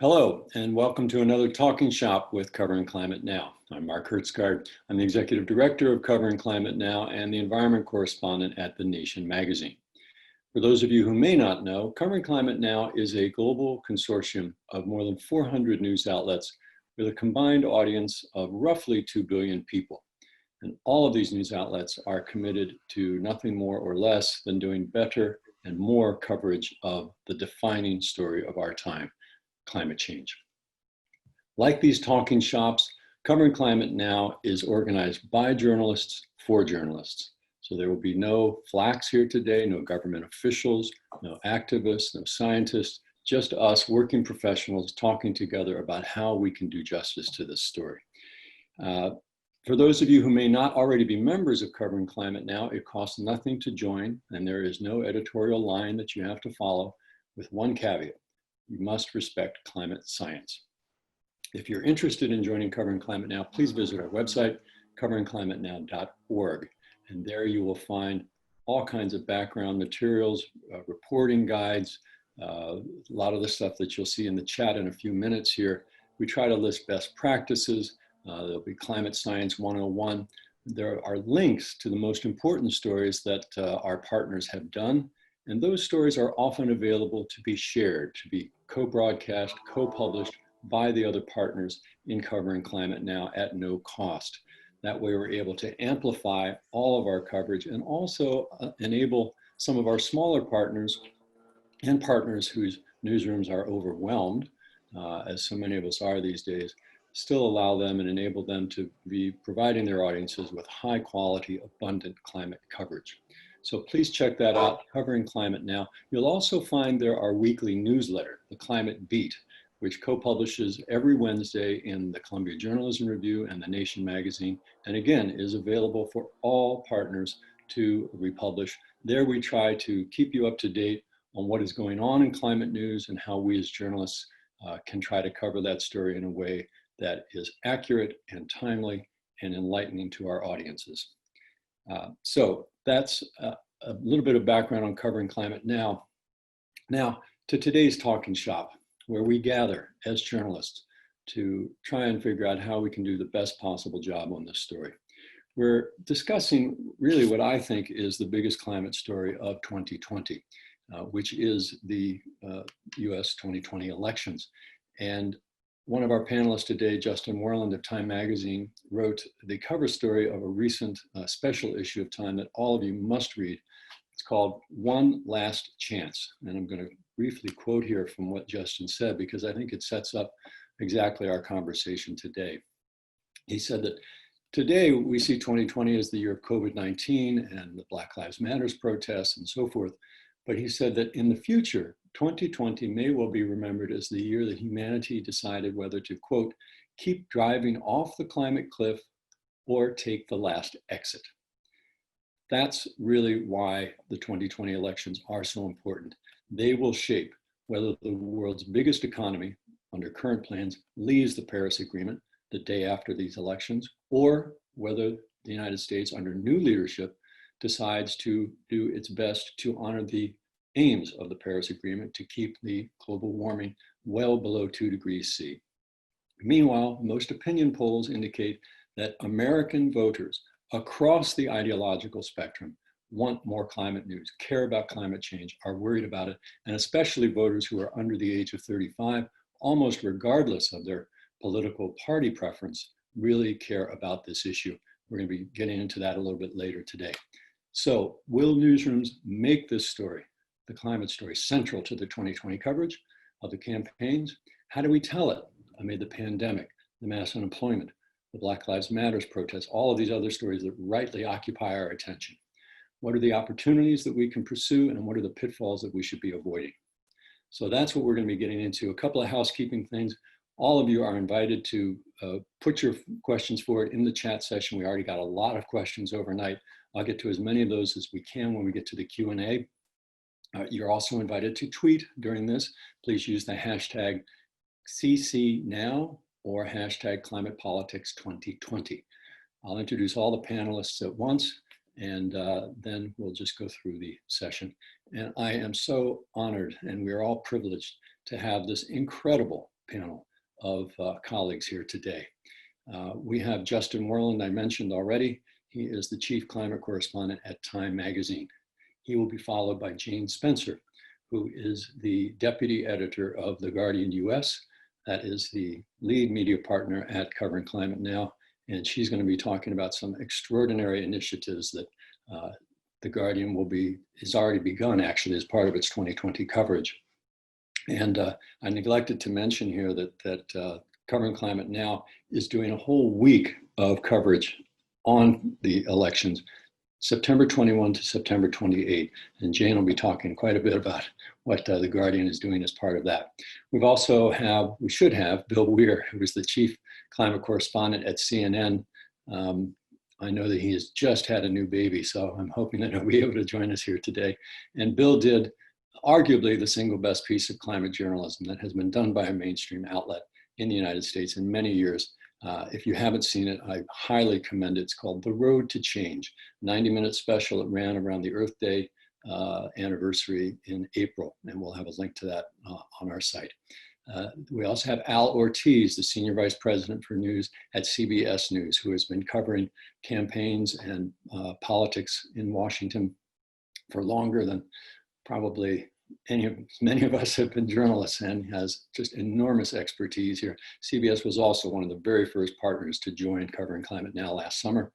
Hello, and welcome to another Talking Shop with Covering Climate Now. I'm Mark Hertzgaard. I'm the Executive Director of Covering Climate Now and the Environment Correspondent at The Nation magazine. For those of you who may not know, Covering Climate Now is a global consortium of more than 400 news outlets with a combined audience of roughly 2 billion people. And all of these news outlets are committed to nothing more or less than doing better and more coverage of the defining story of our time, climate change. Like these talking shops, Covering Climate Now is organized by journalists for journalists. So there will be no flacks here today, no government officials, no activists, no scientists, just us working professionals talking together about how we can do justice to this story. For those of you who may not already be members of Covering Climate Now, it costs nothing to join, and there is no editorial line that you have to follow, with one caveat: you must respect climate science. If you're interested in joining Covering Climate Now, please visit our website, coveringclimatenow.org. And there you will find all kinds of background materials, reporting guides, a lot of the stuff that you'll see in the chat in a few minutes here. We try to list best practices. There'll be Climate Science 101. There are links to the most important stories that our partners have done. And those stories are often available to be shared, to be co-broadcast, co-published by the other partners in Covering Climate Now at no cost. That way we're able to amplify all of our coverage and also enable some of our smaller partners and partners whose newsrooms are overwhelmed, as so many of us are these days, still allow them and enable them to be providing their audiences with high quality, abundant climate coverage. So please check that out, Covering Climate Now. You'll also find there our weekly newsletter, The Climate Beat, which co-publishes every Wednesday in the Columbia Journalism Review and the Nation magazine, and again, is available for all partners to republish. There we try to keep you up to date on what is going on in climate news and how we as journalists can try to cover that story in a way that is accurate and timely and enlightening to our audiences. So that's a little bit of background on Covering Climate Now. Now to today's talking shop, where we gather as journalists to try and figure out how we can do the best possible job on this story. We're discussing really what I think is the biggest climate story of 2020, which is the US 2020 elections. And one of our panelists today, Justin Worland of Time magazine, wrote the cover story of a recent special issue of Time that all of you must read. It's called One Last Chance. And I'm going to briefly quote here from what Justin said, because I think it sets up exactly our conversation today. He said that today we see 2020 as the year of COVID-19 and the Black Lives Matter protests and so forth. But he said that in the future, 2020 may well be remembered as the year that humanity decided whether to, quote, keep driving off the climate cliff or take the last exit. That's really why the 2020 elections are so important. They will shape whether the world's biggest economy, under current plans, leaves the Paris Agreement the day after these elections, or whether the United States, under new leadership, decides to do its best to honor the aims of the Paris Agreement to keep the global warming well below 2 degrees C. Meanwhile, most opinion polls indicate that American voters across the ideological spectrum want more climate news, care about climate change, are worried about it, and especially voters who are under the age of 35, almost regardless of their political party preference, really care about this issue. We're going to be getting into that a little bit later today. So will newsrooms make this story, the climate story, central to the 2020 coverage of the campaigns? How do we tell it amid the pandemic, the mass unemployment, the Black Lives Matter protests, all of these other stories that rightly occupy our attention? What are the opportunities that we can pursue, and what are the pitfalls that we should be avoiding? So that's what we're going to be getting into. A couple of housekeeping things. All of you are invited to put your questions forward in the chat session. We already got a lot of questions overnight. I'll get to as many of those as we can when we get to the Q&A. You're also invited to tweet during this. Please use the hashtag CCNow or hashtag ClimatePolitics2020. I'll introduce all the panelists at once, and then we'll just go through the session. And I am so honored, and we are all privileged to have this incredible panel of colleagues here today. We have Justin Worland, I mentioned already. He is the chief climate correspondent at Time magazine. He will be followed by Jane Spencer, who is the deputy editor of The Guardian US. That is the lead media partner at Covering Climate Now. And she's going to be talking about some extraordinary initiatives that The Guardian has already begun actually as part of its 2020 coverage. And I neglected to mention here that Covering Climate Now is doing a whole week of coverage on the elections, September 21 to September 28. And Jane will be talking quite a bit about what The Guardian is doing as part of that. We should have Bill Weir, who is the chief climate correspondent at CNN. I know that he has just had a new baby, so I'm hoping that he'll be able to join us here today. And Bill did arguably the single best piece of climate journalism that has been done by a mainstream outlet in the United States in many years. If you haven't seen it, I highly commend it. It's called The Road to Change, 90-minute special. It ran around the Earth Day anniversary in April, and we'll have a link to that on our site. We also have Al Ortiz, the Senior Vice President for News at CBS News, who has been covering campaigns and politics in Washington for longer than probably many of us have been journalists, and has just enormous expertise here. CBS was also one of the very first partners to join Covering Climate Now last summer.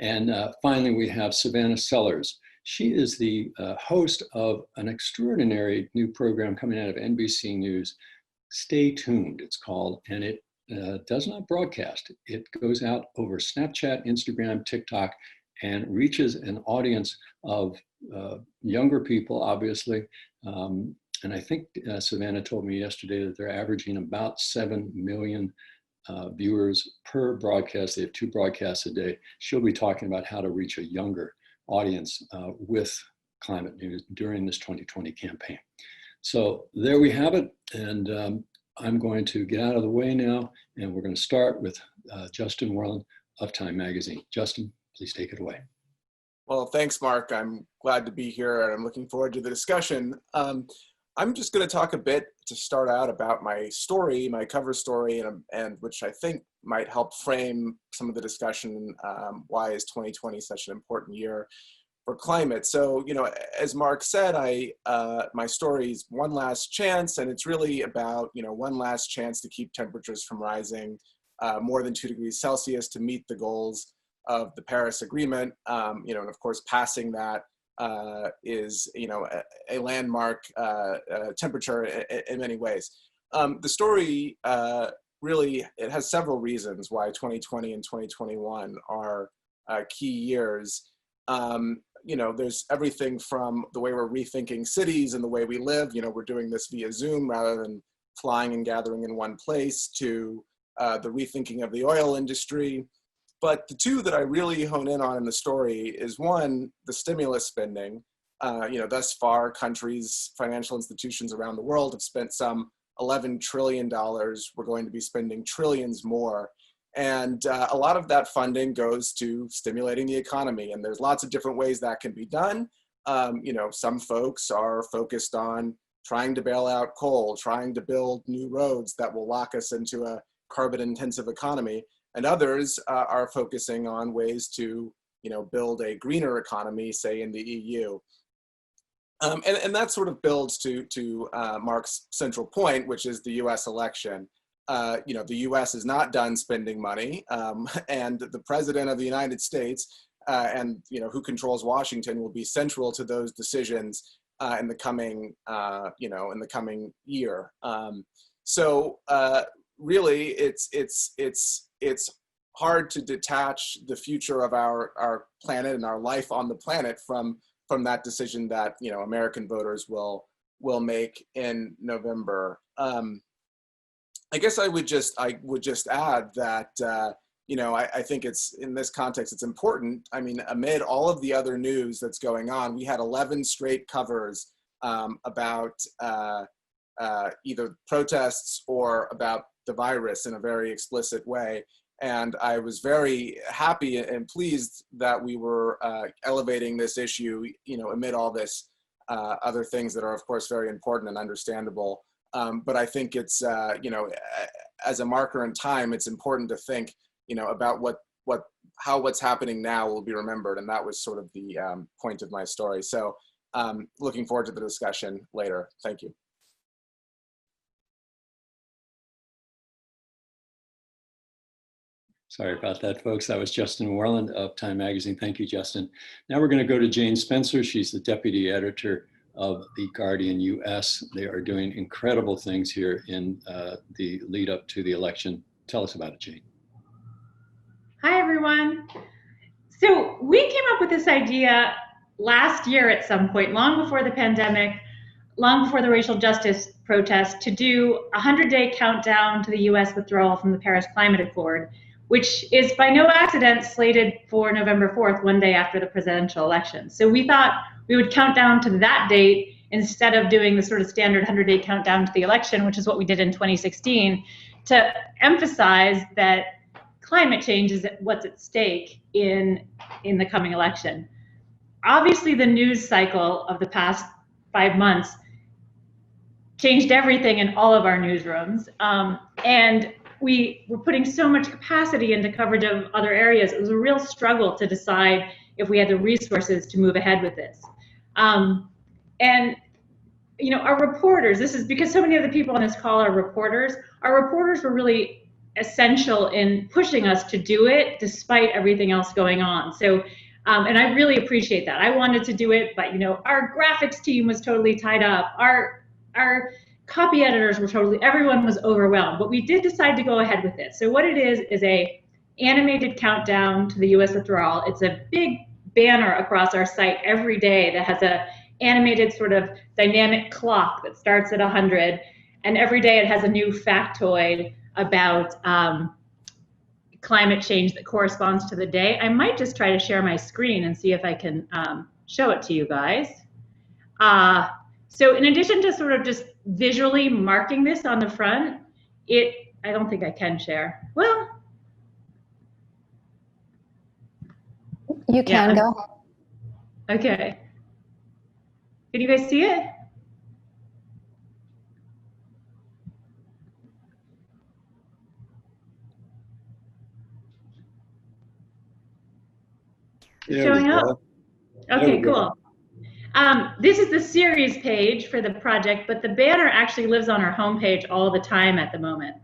And finally, we have Savannah Sellers. She is the host of an extraordinary new program coming out of NBC News, Stay Tuned, it's called, and it does not broadcast. It goes out over Snapchat, Instagram, TikTok, and reaches an audience of younger people, obviously. And I think Savannah told me yesterday that they're averaging about 7 million viewers per broadcast. They have 2 broadcasts a day. She'll be talking about how to reach a younger audience with climate news during this 2020 campaign. So there we have it. And I'm going to get out of the way now, and we're going to start with Justin Worland of Time magazine. Justin, please take it away. Well, thanks, Mark. I'm glad to be here, and I'm looking forward to the discussion. I'm just going to talk a bit to start out about my story, my cover story, and which I think might help frame some of the discussion. Why is 2020 such an important year for climate? So, as Mark said, my story is One Last Chance, and it's really about, one last chance to keep temperatures from rising more than 2 degrees Celsius to meet the goals of the Paris Agreement, and of course, passing that is, a landmark temperature in many ways. The story really, it has several reasons why 2020 and 2021 are key years. There's everything from the way we're rethinking cities and the way we live. We're doing this via Zoom rather than flying and gathering in one place, to the rethinking of the oil industry. But the 2 that I really hone in on in the story is, one, the stimulus spending. Thus far, countries, financial institutions around the world have spent some $11 trillion. We're going to be spending trillions more. And a lot of that funding goes to stimulating the economy. And there's lots of different ways that can be done. Some folks are focused on trying to bail out coal, trying to build new roads that will lock us into a carbon-intensive economy. And others are focusing on ways to, build a greener economy, say in the EU. And that sort of builds to Mark's central point, which is the US election. The US is not done spending money, and the president of the United States and, who controls Washington will be central to those decisions in the coming, in the coming year. Really, it's hard to detach the future of our planet and our life on the planet from that decision that American voters will make in November. I guess I would just add that I think it's, in this context, it's important. I mean, amid all of the other news that's going on, we had 11 straight covers about either protests or about the virus in a very explicit way. And I was very happy and pleased that we were elevating this issue, amid all this other things that are, of course, very important and understandable But I think it's, as a marker in time, it's important to think, about how what's happening now will be remembered. And that was sort of the point of my story. So looking forward to the discussion later. Thank you. Sorry about that, folks. That was Justin Worland of Time Magazine. Thank you, Justin. Now we're going to go to Jane Spencer. She's the deputy editor of The Guardian US. They are doing incredible things here in the lead up to the election. Tell us about it, Jane. Hi, everyone. So we came up with this idea last year at some point, long before the pandemic, long before the racial justice protests, to do a 100-day countdown to the US withdrawal from the Paris Climate Accord, which is by no accident slated for November 4th, one day after the presidential election. So we thought we would count down to that date instead of doing the sort of standard 100-day countdown to the election, which is what we did in 2016, to emphasize that climate change is what's at stake in the coming election. Obviously, the news cycle of the past 5 months changed everything in all of our newsrooms. And we were putting so much capacity into coverage of other areas. It was a real struggle to decide if we had the resources to move ahead with this. And our reporters, this is because so many of the people on this call are reporters, our reporters were really essential in pushing us to do it despite everything else going on. So, and I really appreciate that. I wanted to do it, but our graphics team was totally tied up. Our copy editors were everyone was overwhelmed, but we did decide to go ahead with it. So what it is a animated countdown to the US withdrawal. It's a big banner across our site every day that has a animated sort of dynamic clock that starts at 100, and every day it has a new factoid about climate change that corresponds to the day. I might just try to share my screen and see if I can show it to you guys. So in addition to sort of just visually marking this on the front, I don't think I can share. Well, you can go. Okay. Can you guys see it? Showing up? Okay, cool. This is the series page for the project, but the banner actually lives on our homepage all the time at the moment.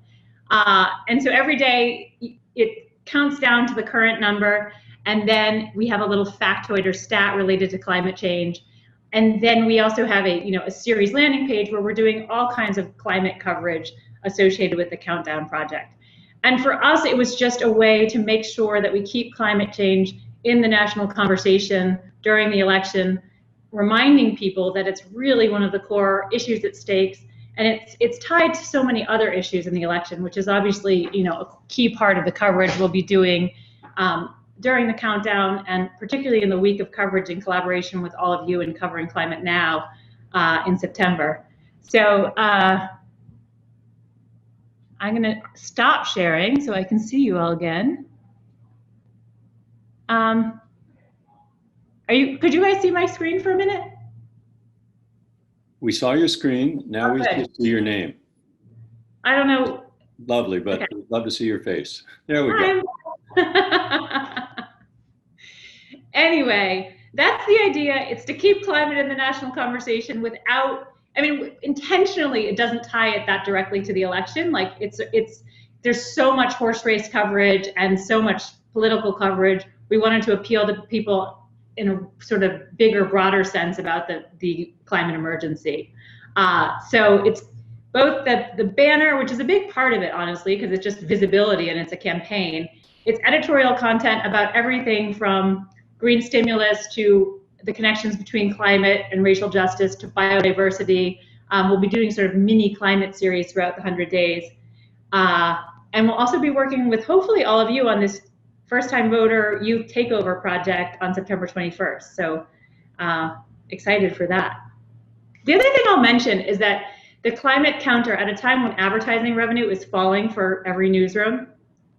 And so every day it counts down to the current number, and then we have a little factoid or stat related to climate change. And then we also have a series landing page where we're doing all kinds of climate coverage associated with the Countdown Project. And for us, it was just a way to make sure that we keep climate change in the national conversation during the election, reminding people that it's really one of the core issues at stake, and it's tied to so many other issues in the election, which is obviously a key part of the coverage we'll be doing during the countdown, and particularly in the week of coverage in collaboration with all of you in Covering Climate Now in September. So I'm going to stop sharing so I can see you all again. Could you guys see my screen for a minute? We saw your screen. Now we just see your name. I don't know. Lovely, but Okay. we'd love to see your face. There we go. Anyway, that's the idea. It's to keep climate in the national conversation without, intentionally it doesn't tie it that directly to the election. Like there's so much horse race coverage and so much political coverage. We wanted to appeal to people in a sort of bigger, broader sense about the climate emergency. So it's both the banner, which is a big part of it, honestly, because it's just visibility and it's a campaign. It's editorial content about everything from green stimulus to the connections between climate and racial justice to biodiversity. We'll be doing sort of mini climate series throughout the 100 days. And we'll also be working with hopefully all of you on this first-time voter youth takeover project on September 21st. So excited for that. The other thing I'll mention is that the climate counter, at a time when advertising revenue is falling for every newsroom,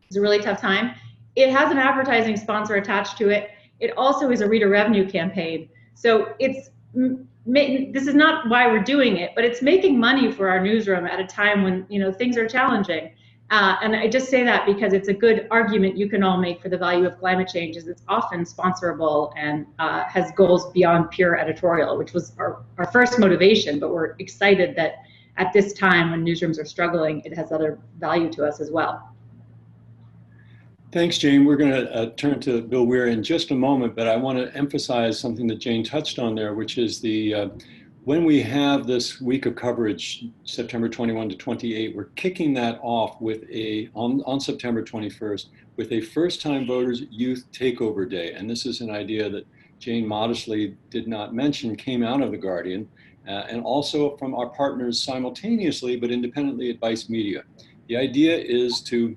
it's a really tough time, it has an advertising sponsor attached to it. It also is a reader revenue campaign. So it's this is not why we're doing it, but it's making money for our newsroom at a time when, you know, things are challenging. And I just say that because it's a good argument you can all make for the value of climate change, is it's often sponsorable and has goals beyond pure editorial, which was our first motivation, but we're excited that at this time when newsrooms are struggling, it has other value to us as well. Thanks, Jane. We're going to turn to Bill Weir in just a moment, but I want to emphasize something that Jane touched on there, which is the when we have this week of coverage, September 21 to 28, we're kicking that off with on September 21st with a first-time voters youth takeover day. And this is an idea that Jane modestly did not mention, came out of The Guardian, and also from our partners simultaneously, but independently at Vice Media. The idea is to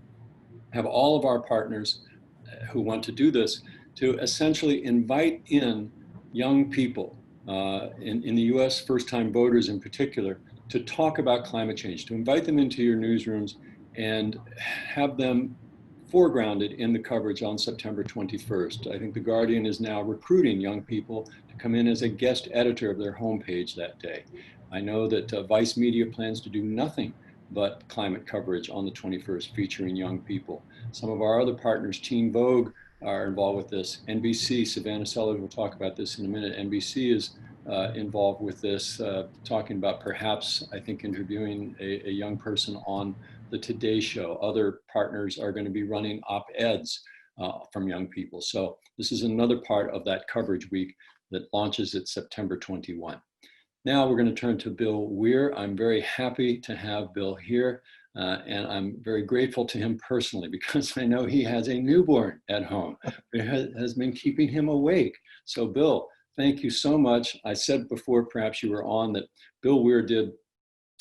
have all of our partners who want to do this to essentially invite in young people, in the US, first-time voters in particular, to talk about climate change, to invite them into your newsrooms and have them foregrounded in the coverage on September 21st. I think The Guardian is now recruiting young people to come in as a guest editor of their homepage that day. I know that Vice Media plans to do nothing but climate coverage on the 21st featuring young people. Some of our other partners, Teen Vogue, are involved with this. NBC, Savannah Sullivan will talk about this in a minute. NBC is involved with this, talking about perhaps, I think, interviewing a young person on the Today Show. Other partners are going to be running op-eds from young people. So this is another part of that coverage week that launches at September 21. Now we're going to turn to Bill Weir. I'm very happy to have Bill here, and I'm very grateful to him personally because I know he has a newborn at home. It has been keeping him awake. So Bill, thank you so much. I said before, perhaps you were on, that Bill Weir did,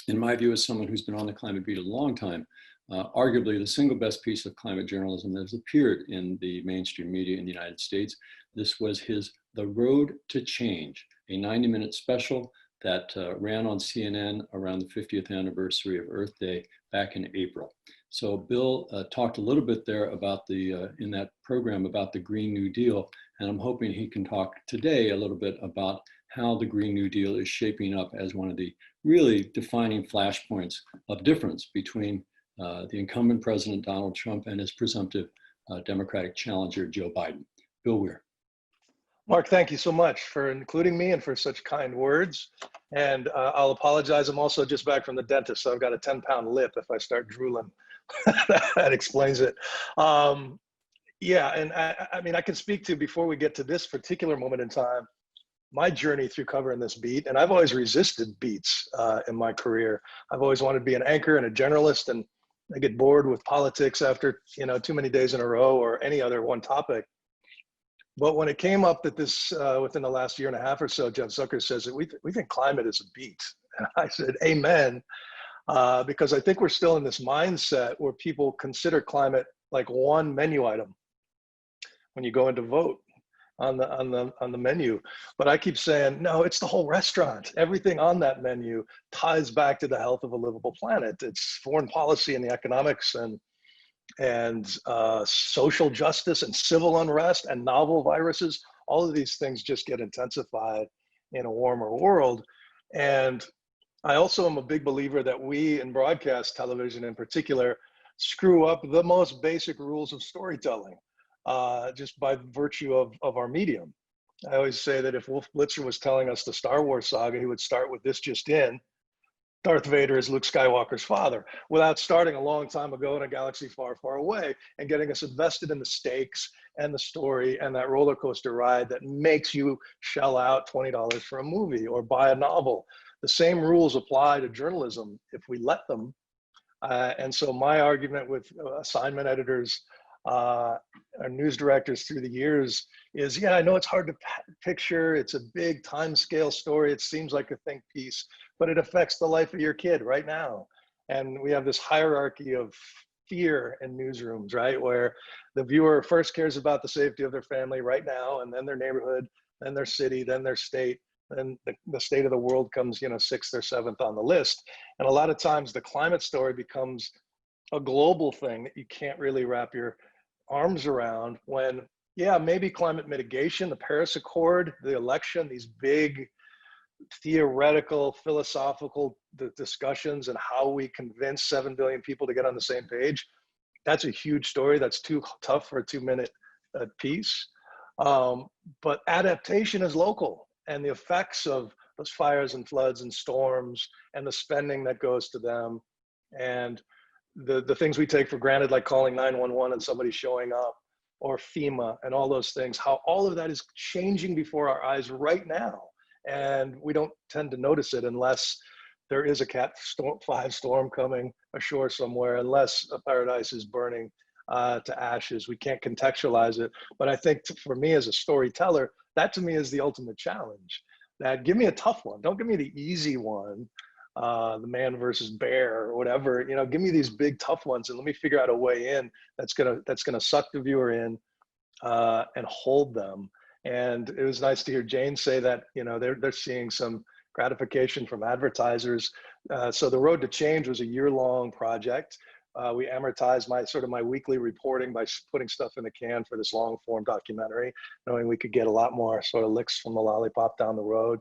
in my view, as someone who's been on the climate beat a long time, arguably the single best piece of climate journalism that has appeared in the mainstream media in the United States. This was his The Road to Change, a 90-minute special that ran on CNN around the 50th anniversary of Earth Day back in April. So Bill talked a little bit there about in that program about the Green New Deal, and I'm hoping he can talk today a little bit about how the Green New Deal is shaping up as one of the really defining flashpoints of difference between the incumbent President Donald Trump and his presumptive Democratic challenger, Joe Biden. Bill Weir. Mark, thank you so much for including me and for such kind words. And I'll apologize. I'm also just back from the dentist, so I've got a 10-pound lip if I start drooling. That explains it. Yeah, and I mean, I can speak to, before we get to this particular moment in time, my journey through covering this beat. And I've always resisted beats in my career. I've always wanted to be an anchor and a journalist, and I get bored with politics after, too many days in a row or any other one topic. But when it came up that this, within the last year and a half or so, Jeff Zucker says that we think climate is a beat. And I said, amen, because I think we're still in this mindset where people consider climate like one menu item when you go in to vote on the menu. But I keep saying, no, it's the whole restaurant. Everything on that menu ties back to the health of a livable planet. It's foreign policy and the economics and social justice and civil unrest and novel viruses. All of these things just get intensified in a warmer world. And I also am a big believer that we in broadcast television in particular screw up the most basic rules of storytelling just by virtue of our medium. I always say that if Wolf Blitzer was telling us the Star Wars saga, he would start with this just in: Darth Vader is Luke Skywalker's father, without starting a long time ago in a galaxy far, far away and getting us invested in the stakes and the story and that roller coaster ride that makes you shell out $20 for a movie or buy a novel. The same rules apply to journalism if we let them. And so my argument with assignment editors and news directors through the years is, yeah, I know it's hard to picture. It's a big time scale story. It seems like a think piece, but it affects the life of your kid right now. And we have this hierarchy of fear in newsrooms, right? Where the viewer first cares about the safety of their family right now, and then their neighborhood, then their city, then their state, then the state of the world comes, 6th or 7th on the list. And a lot of times the climate story becomes a global thing that you can't really wrap your arms around when, yeah, maybe climate mitigation, the Paris Accord, the election, these big theoretical, philosophical discussions and how we convince 7 billion people to get on the same page. That's a huge story. That's too tough for a 2-minute piece. But adaptation is local, and the effects of those fires and floods and storms and the spending that goes to them, and the things we take for granted, like calling 911 and somebody showing up, or FEMA and all those things, how all of that is changing before our eyes right now. And we don't tend to notice it unless there is a Cat 5 storm coming ashore somewhere, unless a paradise is burning to ashes. We can't contextualize it. But I think for me as a storyteller, that to me is the ultimate challenge. That give me a tough one. Don't give me the easy one, the man versus bear or whatever. You know, give me these big tough ones and let me figure out a way in that's gonna suck the viewer in and hold them. And it was nice to hear Jane say that, you know, they're seeing some gratification from advertisers. So the Road to Change was a year-long project. We amortized my weekly reporting by putting stuff in the can for this long-form documentary, knowing we could get a lot more sort of licks from the lollipop down the road,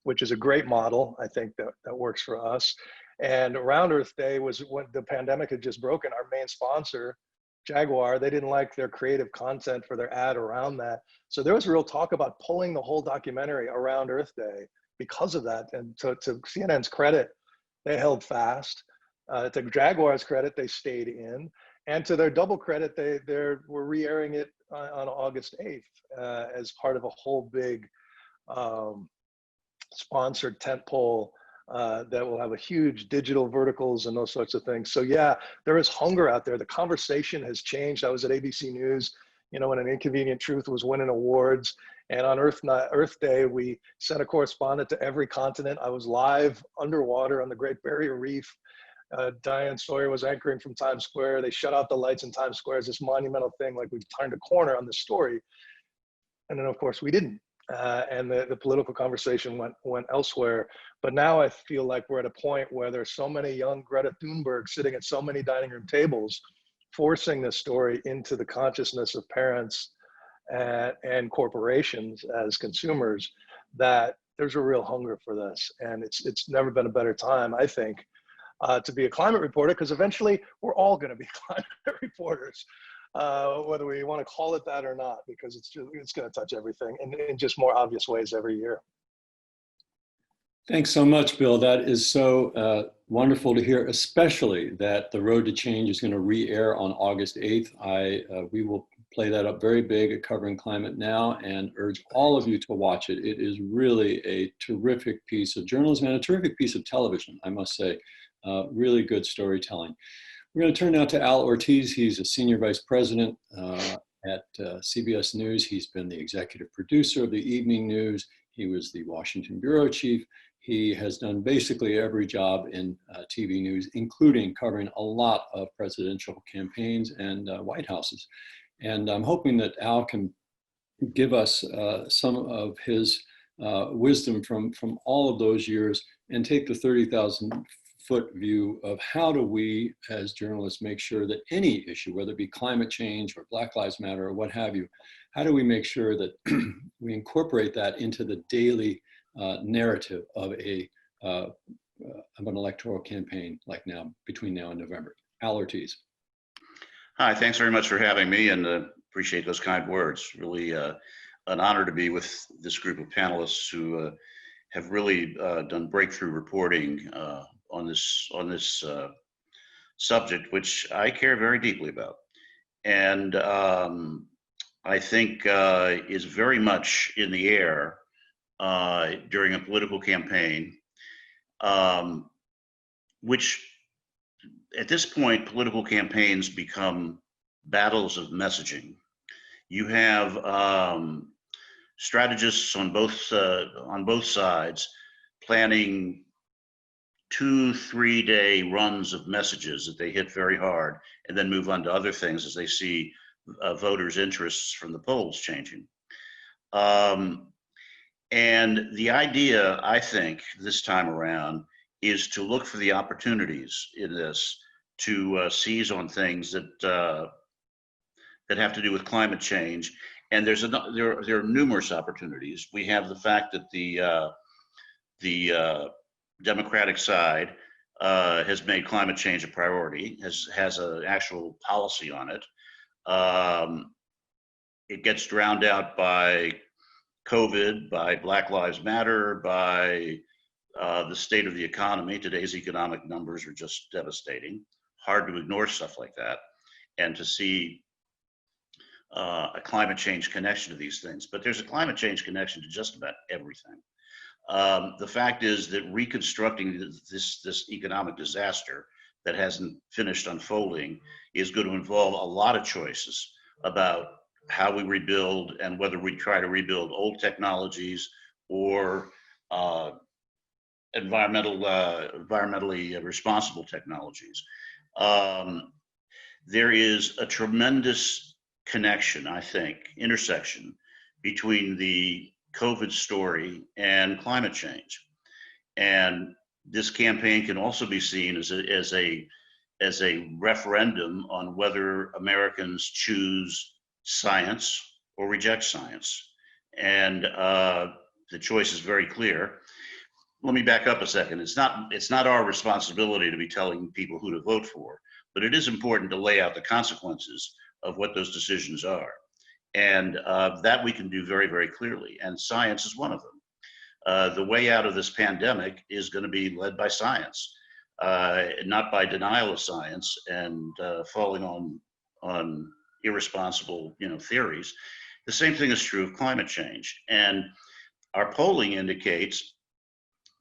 which is a great model. I think that works for us. And around Earth Day was when the pandemic had just broken. Our main sponsor, Jaguar, they didn't like their creative content for their ad around that. So there was real talk about pulling the whole documentary around Earth Day because of that. And to CNN's credit, they held fast. To Jaguar's credit, they stayed in. And to their double credit, they were re-airing it on August 8th as part of a whole big sponsored tentpole that will have a huge digital verticals and those sorts of things. So yeah, there is hunger out there. The conversation has changed. I was at ABC News, you know, when An Inconvenient Truth was winning awards. And on Earth Day, we sent a correspondent to every continent. I was live underwater on the Great Barrier Reef. Diane Sawyer was anchoring from Times Square. They shut out the lights in Times Square as this monumental thing, like we've turned a corner on the story. And then of course we didn't. And the political conversation went elsewhere. But now I feel like we're at a point where there's so many young Greta Thunberg sitting at so many dining room tables, forcing this story into the consciousness of parents and corporations as consumers, that there's a real hunger for this. And it's never been a better time, I think, to be a climate reporter, because eventually we're all going to be climate reporters. Whether we want to call it that or not, because it's going to touch everything in just more obvious ways every year. Thanks so much, Bill. That is so wonderful to hear, especially that The Road to Change is going to re-air on August 8th. We will play that up very big at Covering Climate Now and urge all of you to watch it. It is really a terrific piece of journalism and a terrific piece of television, I must say. Really good storytelling. We're going to turn now to Al Ortiz. He's a senior vice president at CBS News. He's been the executive producer of the evening news. He was the Washington bureau chief. He has done basically every job in TV news, including covering a lot of presidential campaigns and White Houses. And I'm hoping that Al can give us some of his wisdom from all of those years and take the 30,000-foot view of how do we as journalists make sure that any issue, whether it be climate change or Black Lives Matter or what have you, how do we make sure that we incorporate that into the daily narrative of an electoral campaign like now, between now and November? Al Ortiz. Hi, thanks very much for having me, and appreciate those kind words. Really an honor to be with this group of panelists who have really done breakthrough reporting on this subject, which I care very deeply about, and I think is very much in the air during a political campaign, which at this point, political campaigns become battles of messaging. You have strategists on both sides planning 2-3 day runs of messages that they hit very hard and then move on to other things as they see voters' interests from the polls changing. And the idea, I think, this time around is to look for the opportunities in this to seize on things that have to do with climate change. And there are numerous opportunities. We have the fact that the the Democratic side has made climate change a priority, has an actual policy on it. It gets drowned out by COVID, by Black Lives Matter, by the state of the economy. Today's economic numbers are just devastating. Hard to ignore stuff like that and to see a climate change connection to these things. But there's a climate change connection to just about everything. The fact is that reconstructing this economic disaster that hasn't finished unfolding is going to involve a lot of choices about how we rebuild and whether we try to rebuild old technologies or environmentally responsible technologies. There is a tremendous connection, I think, intersection between the COVID story and climate change. And this campaign can also be seen as a referendum on whether Americans choose science or reject science. And the choice is very clear. Let me back up a second. It's not our responsibility to be telling people who to vote for, but it is important to lay out the consequences of what those decisions are. And that we can do very, very clearly. And science is one of them. The way out of this pandemic is going to be led by science, not by denial of science and falling on irresponsible, theories. The same thing is true of climate change. And our polling indicates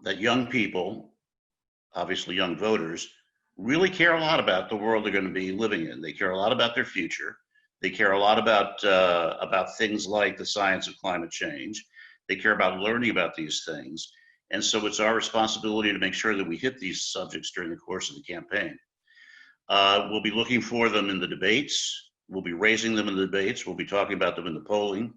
that young people, obviously young voters, really care a lot about the world they're going to be living in. They care a lot about their future. They care a lot about things like the science of climate change. They care about learning about these things. And so it's our responsibility to make sure that we hit these subjects during the course of the campaign. We'll be looking for them in the debates. We'll be raising them in the debates. We'll be talking about them in the polling.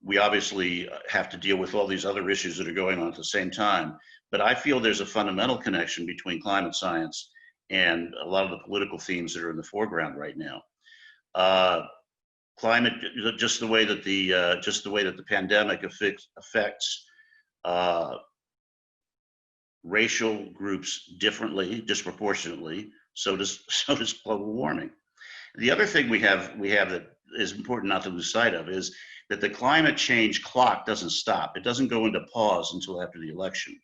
We obviously have to deal with all these other issues that are going on at the same time. But I feel there's a fundamental connection between climate science and a lot of the political themes that are in the foreground right now. Climate, just the way that the pandemic affects racial groups differently, disproportionately. So does global warming. The other thing we have that is important not to lose sight of is that the climate change clock doesn't stop. It doesn't go into pause until after the election.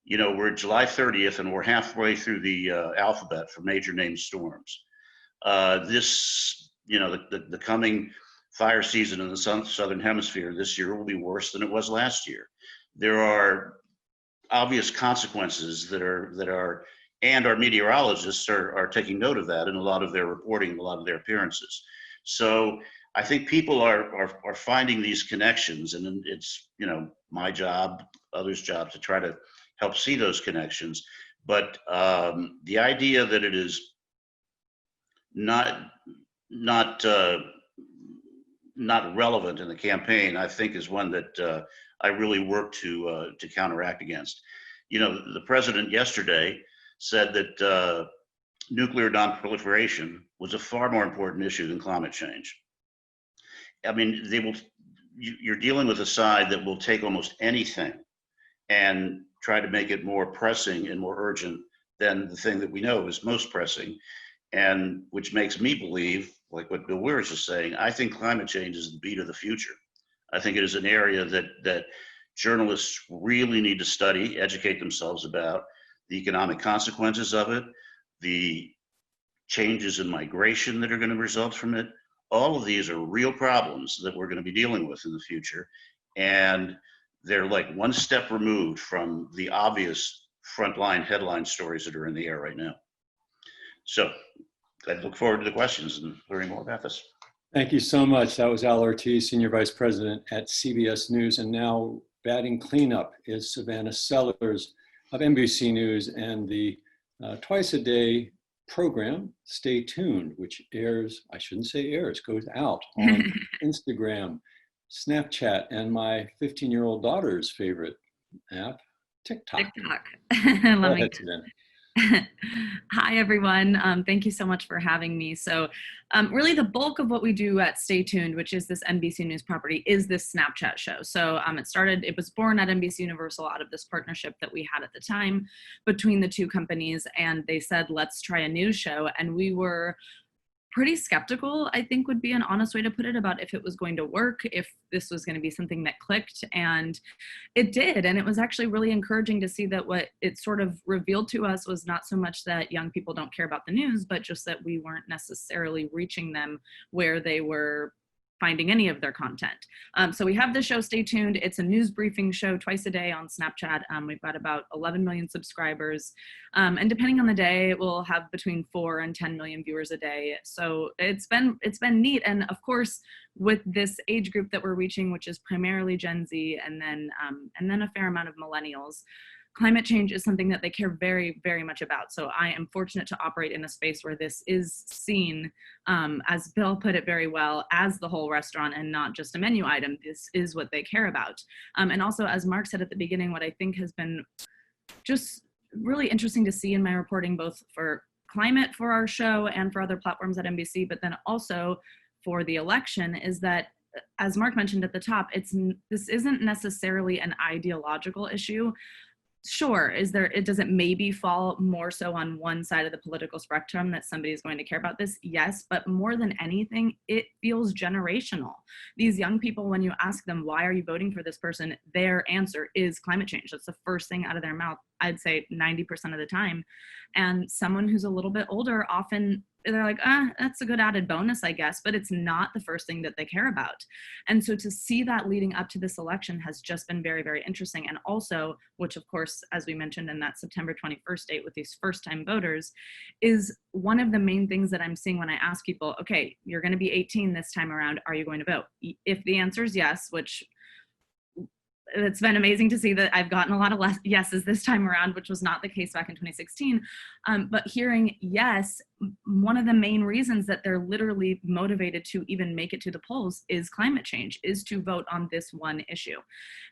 We're July 30th and we're halfway through the alphabet for major named storms. The coming fire season in the southern hemisphere this year will be worse than it was last year. There are obvious consequences and our meteorologists are taking note of that in a lot of their reporting, a lot of their appearances. So I think people are finding these connections, and it's my job, others' job to try to help see those connections. But the idea that it is not relevant in the campaign, I think, is one that I really work to counteract against. The president yesterday said that nuclear nonproliferation was a far more important issue than climate change. I mean, you're dealing with a side that will take almost anything and try to make it more pressing and more urgent than the thing that we know is most pressing, and which makes me believe, like what Bill Weirs is saying, I think climate change is the beat of the future. I think it is an area that journalists really need to study, educate themselves about the economic consequences of it, the changes in migration that are going to result from it. All of these are real problems that we're going to be dealing with in the future. And they're like one step removed from the obvious frontline headline stories that are in the air right now. So I look forward to the questions and learning more about this. Thank you so much. That was Al Ortiz, Senior Vice President at CBS News. And now batting cleanup is Savannah Sellers of NBC News and the twice a day program, Stay Tuned, which airs, I shouldn't say airs, goes out on Instagram, Snapchat, and my 15-year-old daughter's favorite app, TikTok. TikTok. Let me Hi, everyone. Thank you so much for having me. So really the bulk of what we do at Stay Tuned, which is this NBC News property, is this Snapchat show. So it was born at NBC Universal out of this partnership that we had at the time between the two companies. And they said, let's try a news show. And we were pretty skeptical, I think would be an honest way to put it, about if it was going to work, if this was going to be something that clicked, and it did. And it was actually really encouraging to see that what it sort of revealed to us was not so much that young people don't care about the news, but just that we weren't necessarily reaching them where they were finding any of their content. So we have the show Stay Tuned. It's a news briefing show twice a day on Snapchat. We've got about 11 million subscribers. And depending on the day, we'll have between 4 and 10 million viewers a day. So it's been neat. And of course, with this age group that we're reaching, which is primarily Gen Z and then a fair amount of millennials, climate change is something that they care very, very much about. So I am fortunate to operate in a space where this is seen, as Bill put it very well, as the whole restaurant and not just a menu item. This is what they care about. And also, as Mark said at the beginning, what I think has been just really interesting to see in my reporting, both for climate for our show and for other platforms at NBC, but then also for the election, is that, as Mark mentioned at the top, this isn't necessarily an ideological issue. Sure, does it maybe fall more so on one side of the political spectrum that somebody's going to care about this? Yes, but more than anything, it feels generational. These young people, when you ask them, why are you voting for this person? Their answer is climate change. That's the first thing out of their mouth, I'd say 90% of the time. And someone who's a little bit older, often they're like, that's a good added bonus, I guess, but it's not the first thing that they care about. And so to see that leading up to this election has just been very, very interesting. And also, which of course, as we mentioned in that September 21st date with these first-time voters, is one of the main things that I'm seeing when I ask people, okay, you're going to be 18 this time around, are you going to vote? If the answer is yes, which it's been amazing to see that I've gotten a lot of yeses this time around, which was not the case back in 2016. But hearing yes, one of the main reasons that they're literally motivated to even make it to the polls is climate change, is to vote on this one issue.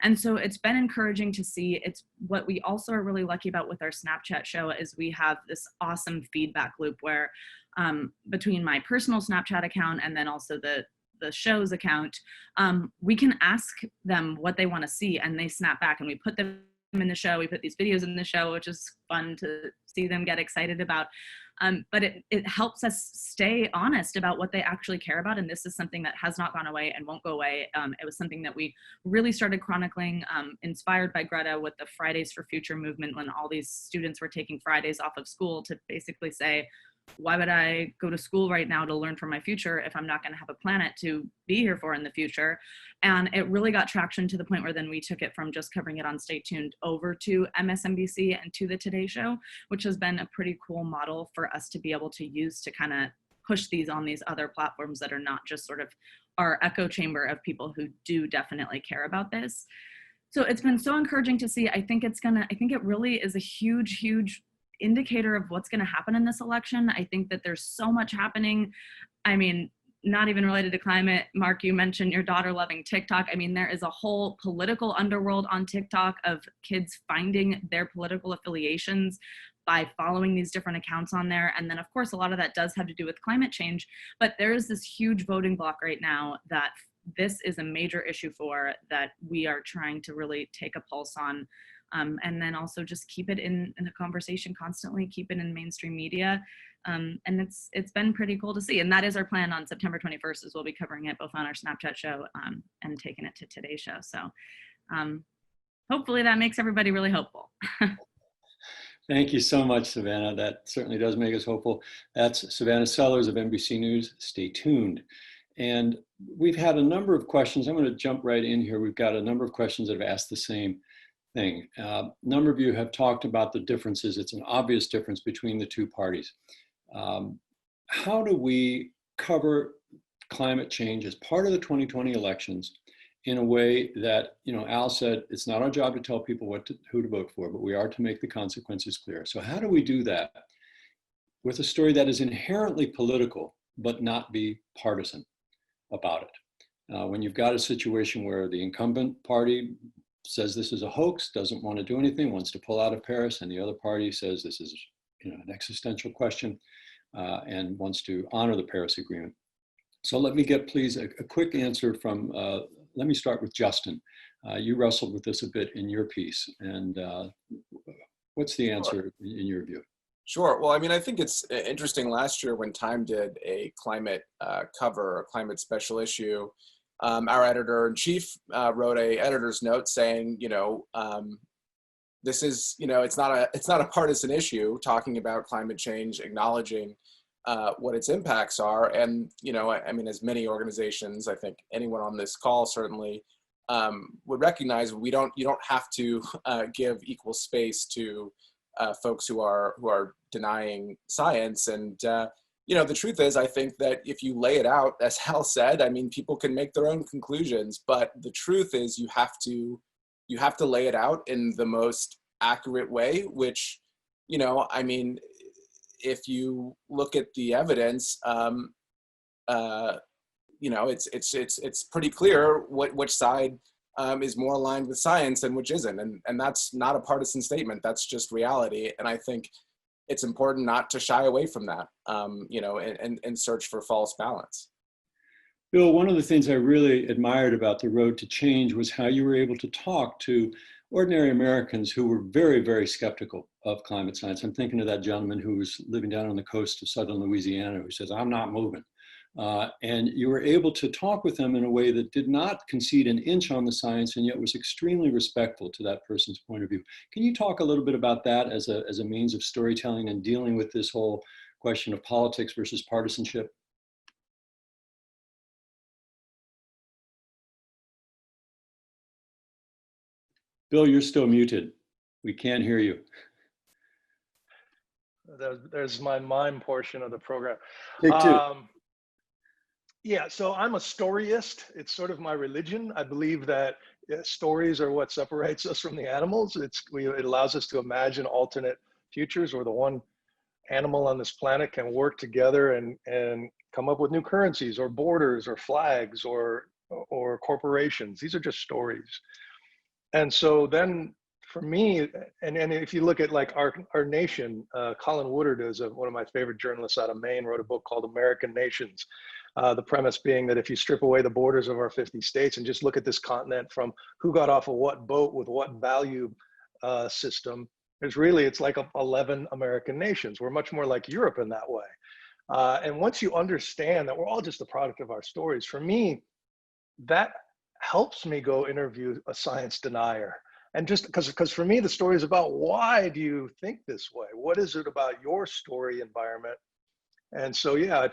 And so it's been encouraging to see. It's what we also are really lucky about with our Snapchat show is we have this awesome feedback loop where between my personal Snapchat account and then also the show's account, we can ask them what they want to see and they snap back, and we put them in the show. We put these videos in the show, which is fun to see them get excited about. But it helps us stay honest about what they actually care about. And this is something that has not gone away and won't go away. It was something that we really started chronicling, inspired by Greta with the Fridays for Future movement, when all these students were taking Fridays off of school to basically say, why would I go to school right now to learn for my future if I'm not going to have a planet to be here for in the future? And it really got traction to the point where then we took it from just covering it on Stay Tuned over to MSNBC and to the Today Show, which has been a pretty cool model for us to be able to use to kind of push these on these other platforms that are not just sort of our echo chamber of people who do definitely care about this. So it's been so encouraging to see. I think it really is a huge, huge indicator of what's going to happen in this election. I think that there's so much happening. I mean, not even related to climate. Mark, you mentioned your daughter loving TikTok. I mean, there is a whole political underworld on TikTok of kids finding their political affiliations by following these different accounts on there. And then of course, a lot of that does have to do with climate change, but there is this huge voting block right now that this is a major issue for, that we are trying to really take a pulse on. And then also just keep it in the conversation constantly, keep it in mainstream media. And it's been pretty cool to see. And that is our plan on September 21st, is we'll be covering it both on our Snapchat show and taking it to Today's show. So hopefully that makes everybody really hopeful. Thank you so much, Savannah. That certainly does make us hopeful. That's Savannah Sellers of NBC News. Stay tuned. And we've had a number of questions. I'm going to jump right in here. We've got a number of questions that have asked the same thing. A number of you have talked about the differences. It's an obvious difference between the two parties. How do we cover climate change as part of the 2020 elections in a way that, Al said, it's not our job to tell people who to vote for, but we are to make the consequences clear. So how do we do that with a story that is inherently political, but not be partisan about it? When you've got a situation where the incumbent party says this is a hoax, doesn't want to do anything, wants to pull out of Paris, and the other party says this is an existential question and wants to honor the Paris Agreement. So let me get, please, a quick answer from, let me start with Justin. You wrestled with this a bit in your piece, and what's the answer in your view? Sure. Well, I mean, I think it's interesting. Last year when Time did a climate cover, a climate special issue, our editor-in-chief wrote a editor's note saying, this is, it's not a partisan issue, talking about climate change, acknowledging what its impacts are. And, I mean, as many organizations, I think anyone on this call certainly would recognize, you don't have to give equal space to folks who are denying science. And, the truth is, I think that if you lay it out, as Hal said, I mean, people can make their own conclusions, but the truth is you have to lay it out in the most accurate way, which, I mean, if you look at the evidence, it's pretty clear which side is more aligned with science and which isn't. And that's not a partisan statement. That's just reality. And I think it's important not to shy away from that, and search for false balance. Bill, one of the things I really admired about the Road to Change was how you were able to talk to ordinary Americans who were very, very skeptical of climate science. I'm thinking of that gentleman who was living down on the coast of southern Louisiana who says, I'm not moving. And you were able to talk with them in a way that did not concede an inch on the science and yet was extremely respectful to that person's point of view. Can you talk a little bit about that as a means of storytelling and dealing with this whole question of politics versus partisanship? Bill, you're still muted. We can't hear you. There's my mime portion of the program. Take two. Yeah, so I'm a storyist. It's sort of my religion. I believe that stories are what separates us from the animals. It allows us to imagine alternate futures where the one animal on this planet can work together and come up with new currencies or borders or flags or corporations. These are just stories. And so then for me, and if you look at like our nation, Colin Woodard is one of my favorite journalists out of Maine, wrote a book called American Nations. The premise being that if you strip away the borders of our 50 states and just look at this continent from who got off of what boat with what value system, it's like 11 American nations. We're much more like Europe in that way. And once you understand that we're all just a product of our stories, for me, that helps me go interview a science denier. And just because for me, the story is about why do you think this way? What is it about your story environment? And so, yeah, I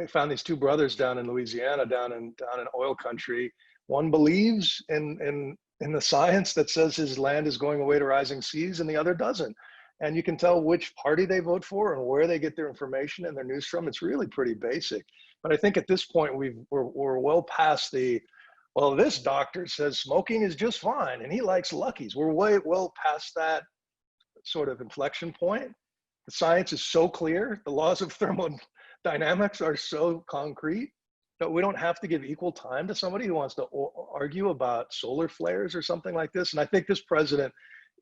found these two brothers down in Louisiana, down in oil country. One believes in the science that says his land is going away to rising seas, and the other doesn't. And you can tell which party they vote for and where they get their information and their news from. It's really pretty basic. But I think at this point, we're well past well, this doctor says smoking is just fine and he likes Luckies. We're way well past that sort of inflection point. The science is so clear. The laws of thermodynamics are so concrete that we don't have to give equal time to somebody who wants to argue about solar flares or something like this. And I think this president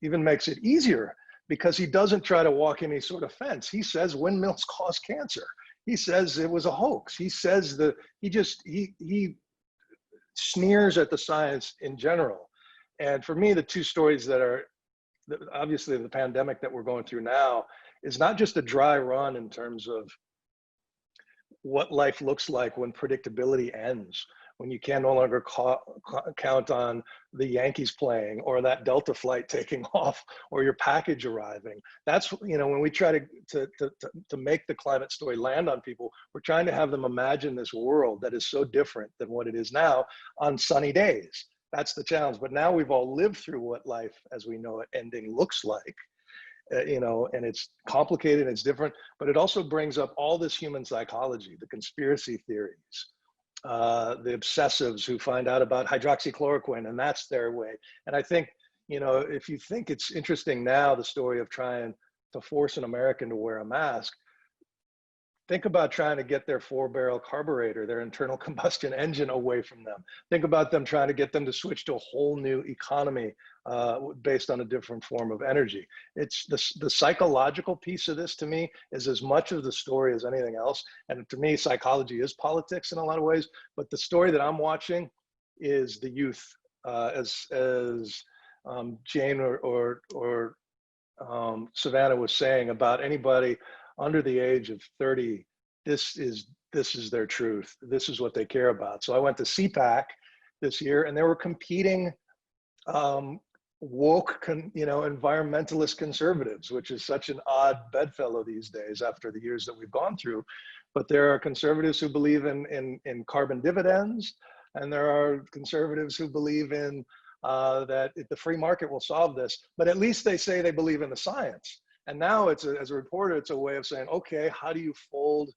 even makes it easier because he doesn't try to walk any sort of fence. He says windmills cause cancer. He says it was a hoax. He says he sneers at the science in general. And for me, the two stories that are obviously the pandemic that we're going through now is not just a dry run in terms of what life looks like when predictability ends, when you can no longer count on the Yankees playing or that Delta flight taking off or your package arriving. That's, when we try to make the climate story land on people, we're trying to have them imagine this world that is so different than what it is now on sunny days. That's the challenge. But now we've all lived through what life as we know it ending looks like. And it's complicated and it's different, but it also brings up all this human psychology, the conspiracy theories, the obsessives who find out about hydroxychloroquine and that's their way. And I think, if you think it's interesting now, the story of trying to force an American to wear a mask, think about trying to get their 4-barrel carburetor, their internal combustion engine away from them. Think about them trying to get them to switch to a whole new economy based on a different form of energy. It's the psychological piece of this, to me, is as much of the story as anything else. And to me, psychology is politics in a lot of ways. But the story that I'm watching is the youth, as Jane or Savannah was saying about anybody under the age of 30. This is their truth. This is what they care about. So I went to CPAC this year, and there were competing woke, environmentalist conservatives, which is such an odd bedfellow these days after the years that we've gone through. But there are conservatives who believe in carbon dividends, and there are conservatives who believe in that the free market will solve this. But at least they say they believe in the science. And now as a reporter, it's a way of saying, okay, how do you fold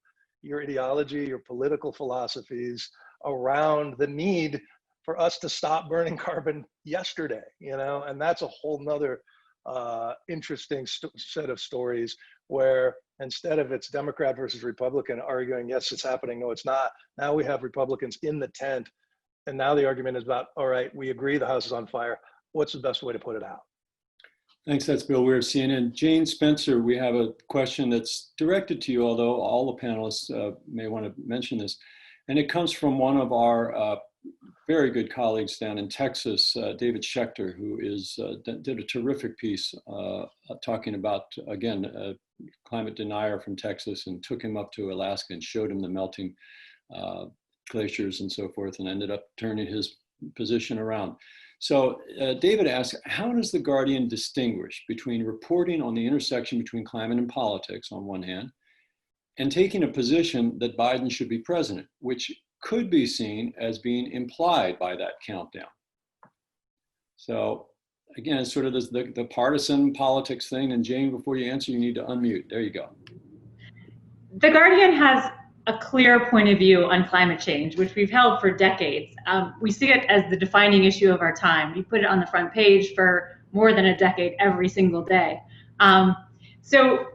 your ideology, your political philosophies around the need for us to stop burning carbon yesterday, and that's a whole nother interesting set of stories where instead of it's Democrat versus Republican arguing, yes, it's happening, no, it's not. Now we have Republicans in the tent, and now the argument is about, all right, we agree the house is on fire. What's the best way to put it out? Thanks, that's Bill Weir of CNN. Jane Spencer, we have a question that's directed to you, although all the panelists may want to mention this. And it comes from one of our very good colleagues down in Texas, David Schechter, who did a terrific piece talking about, again, a climate denier from Texas, and took him up to Alaska and showed him the melting glaciers and so forth, and ended up turning his position around. So David asks, how does The Guardian distinguish between reporting on the intersection between climate and politics on one hand, and taking a position that Biden should be president, which could be seen as being implied by that countdown? So again, it's sort of the partisan politics thing. And Jane, before you answer, you need to unmute. There you go. The Guardian has a clear point of view on climate change, which we've held for decades. We see it as the defining issue of our time. We put it on the front page for more than a decade, every single day. So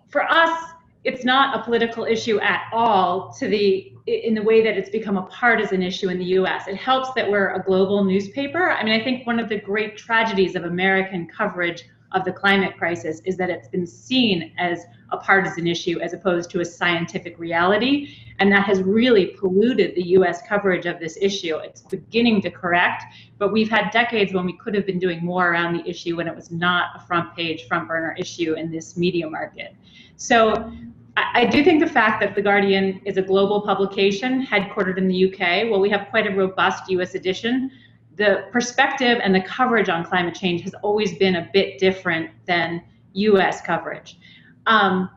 for us, it's not a political issue at all in the way that it's become a partisan issue in the US. It helps that we're a global newspaper. I mean, I think one of the great tragedies of American coverage of the climate crisis is that it's been seen as a partisan issue as opposed to a scientific reality. And that has really polluted the US coverage of this issue. It's beginning to correct, but we've had decades when we could have been doing more around the issue when it was not a front page, front burner issue in this media market. So I do think the fact that The Guardian is a global publication headquartered in the UK, well, we have quite a robust US edition. The perspective and the coverage on climate change has always been a bit different than US coverage. And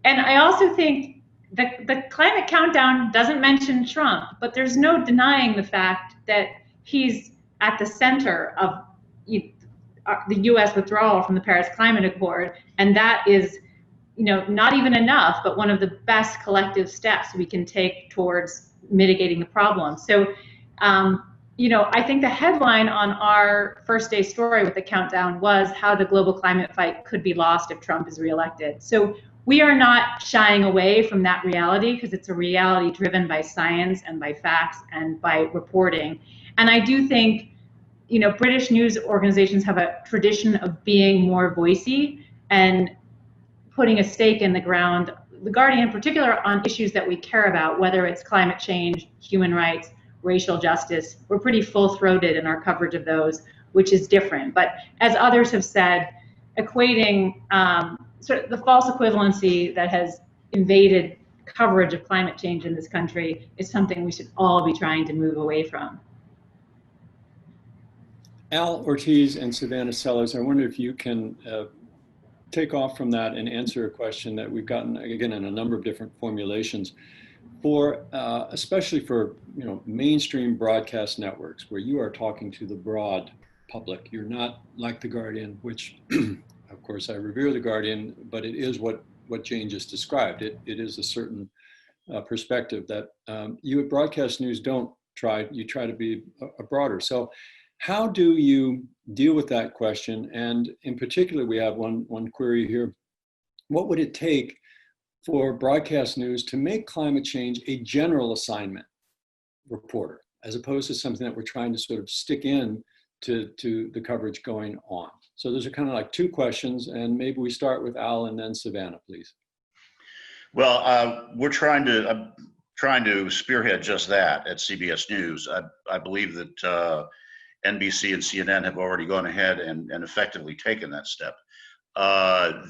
I also think the climate countdown doesn't mention Trump, but there's no denying the fact that he's at the center of the US withdrawal from the Paris Climate Accord, and that is not even enough, but one of the best collective steps we can take towards mitigating the problem. So, I think the headline on our first day story with the countdown was how the global climate fight could be lost if Trump is reelected. So we are not shying away from that reality, because it's a reality driven by science and by facts and by reporting. And I do think, British news organizations have a tradition of being more voicey and putting a stake in the ground, The Guardian in particular, on issues that we care about, whether it's climate change, human rights, racial justice. We're pretty full-throated in our coverage of those, which is different. But as others have said, equating sort of the false equivalency that has invaded coverage of climate change in this country is something we should all be trying to move away from. Al Ortiz and Savannah Sellers, I wonder if you can take off from that and answer a question that we've gotten, again, in a number of different formulations, especially for mainstream broadcast networks where you are talking to the broad public. You're not like The Guardian, which of course I revere The Guardian, but it is what Jane just described. It is a certain perspective that you at broadcast news you try to be a broader. So how do you deal with that question? And in particular, we have one query here. What would it take for broadcast news to make climate change a general assignment reporter, as opposed to something that we're trying to sort of stick in to the coverage going on. So those are kind of like two questions, and maybe we start with Al and then Savannah, please. Well, we're trying to spearhead just that at CBS News. I believe that NBC and CNN have already gone ahead and effectively taken that step. To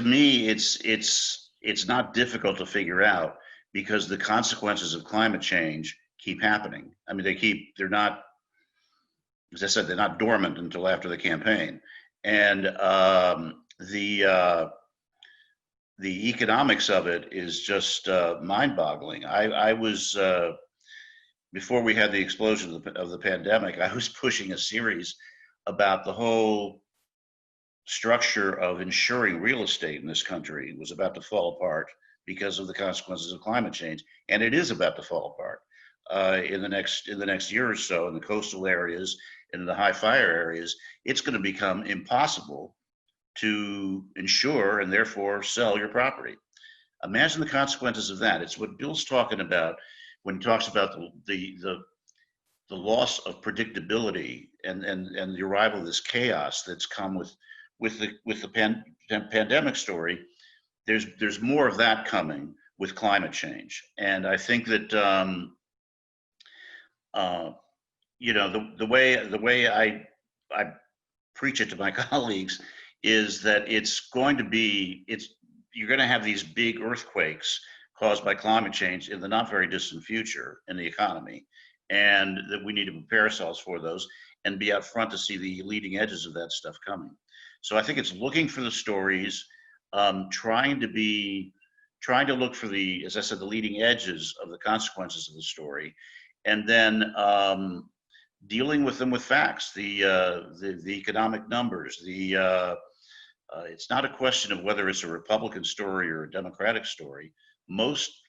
me, it's not difficult to figure out because the consequences of climate change keep happening. I mean, they're not, as I said, they're not dormant until after the campaign. And the economics of it is just mind-boggling. I was, before we had the explosion of the pandemic, I was pushing a series about the whole structure of insuring real estate in this country was about to fall apart because of the consequences of climate change, and it is about to fall apart in the next year or so in the coastal areas and in the high fire areas. It's going to become impossible to insure and therefore sell your property. Imagine the consequences of that. It's what Bill's talking about when he talks about the loss of predictability and the arrival of this chaos that's come with the pandemic story. There's more of that coming with climate change, and I think that the way I preach it to my colleagues is that you're going to have these big earthquakes caused by climate change in the not very distant future in the economy, and that we need to prepare ourselves for those and be out front to see the leading edges of that stuff coming. So I think it's looking for the stories, trying to look for as I said, the leading edges of the consequences of the story, and then dealing with them with facts, the economic numbers. It's not a question of whether it's a Republican story or a Democratic story. Most